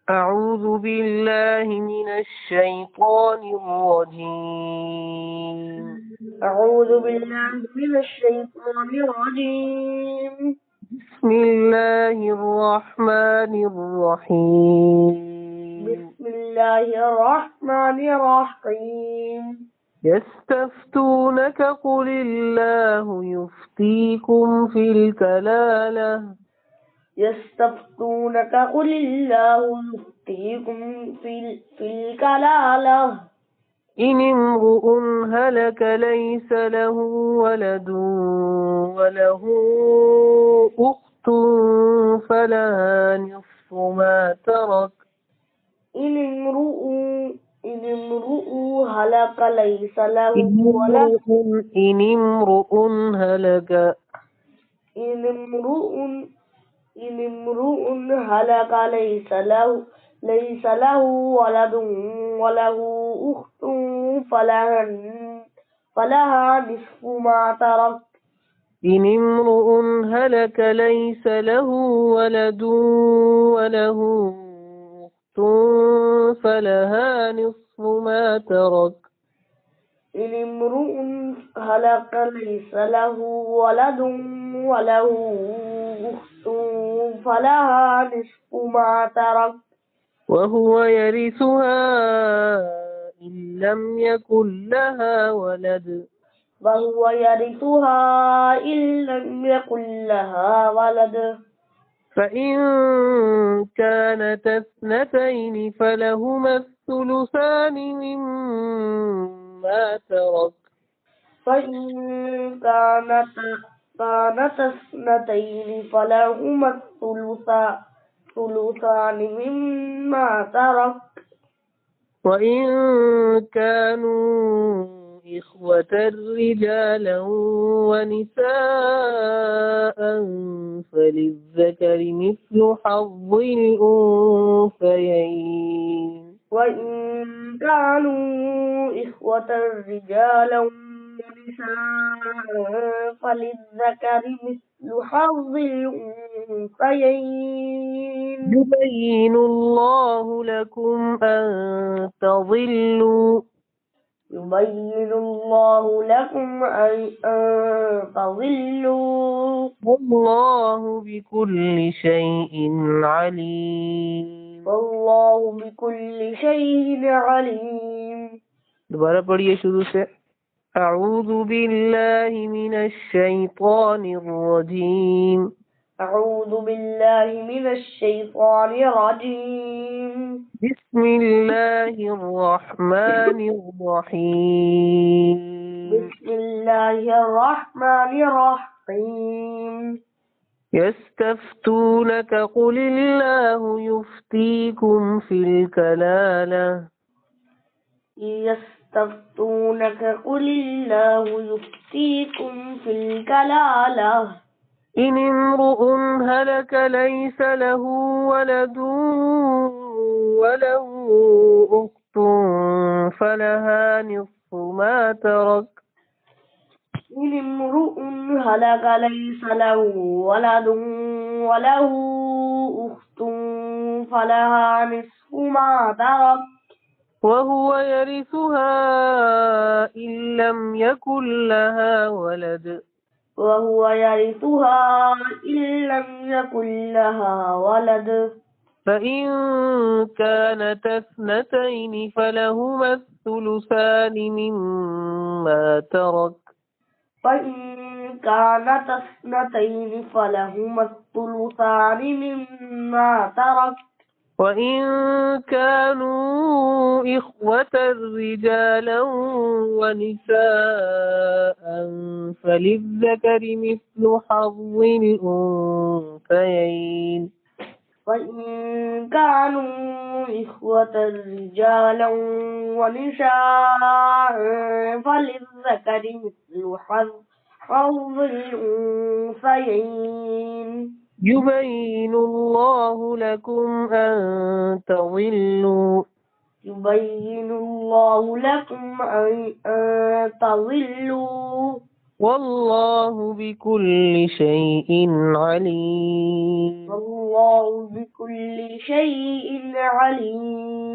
أعوذ بالله من الشيطان الرجيم. أعوذ بالله من الشيطان الرجيم. بسم الله الرحمن الرحيم. بسم الله الرحمن الرحيم. يستفتونك قل الله يفتيكم في الكلالة. يستفتونك قل الله يفتيكم في الكلالة. إن امرؤ هلك ليس له ولد وله أخت فلها نصف ما ترك. إن امرؤ هلك ليس له ولد. إن امرؤ هلك إن امرؤ هلك ليس له ولد وله أخت فلها نصف ما ترك. إن امرؤ هلك ليس له ولد وله أخت فلها نصف ما ترك. إن امرؤ هلك ليس له ولد وله أخت فلها نصف ما ترك. وهو يرثها إن لم يكن لها ولد. وهو يرثها إن لم يكن لها ولد. فإن كانت اثنتين فلهما الثلثان مما ترك. فإن كانت اثنتين فلهما الثلثان مما ترك. وإن كانوا إخوة رجالا ونساء فللذكر مثل حظ الأنثيين. وإن كانوا إخوة رجالا ونساء فللذكر مثل حظ الأنثيين. يبين الله لكم أن تضلوا. يبين الله لكم أن تضلوا. والله بكل شيء عليم. والله بكل شيء عليم. दोबारा पढ़िए शुरू से। أعوذ بالله من الشيطان الرجيم. أعوذ بالله من الشيطان الرجيم. بسم الله الرحمن الرحيم. بسم الله الرحمن الرحيم. يستفتونك قل الله يفتيكم في الكلالة. يستفتونك قل الله يفتيكم في الكلالة. إن امرؤ هلك ليس له ولد وله أخت فلها نصف ما ترك. إن امرؤ هلك ليس له ولد وله أخت فلها نصف ما ترك. وهو يرثها إن لم يكن لها ولد. وهو يرثها إن لم يكن لها ولد. فإن كانت اثنتين فلهما الثلثان مما ترك. فإن كانت اثنتين فلهما الثلثان مما ترك. وإن كانوا إخوة رجالا ونساء فللذكر مثل حظ الأنثيين. وإن كانوا إخوة رجالا ونساء فللذكر مثل حظ الأنثيين. يبين الله لكم أن تضلوا. يبين الله لكم أن تضلوا. والله بكل شيء عليم. والله بكل شيء عليم.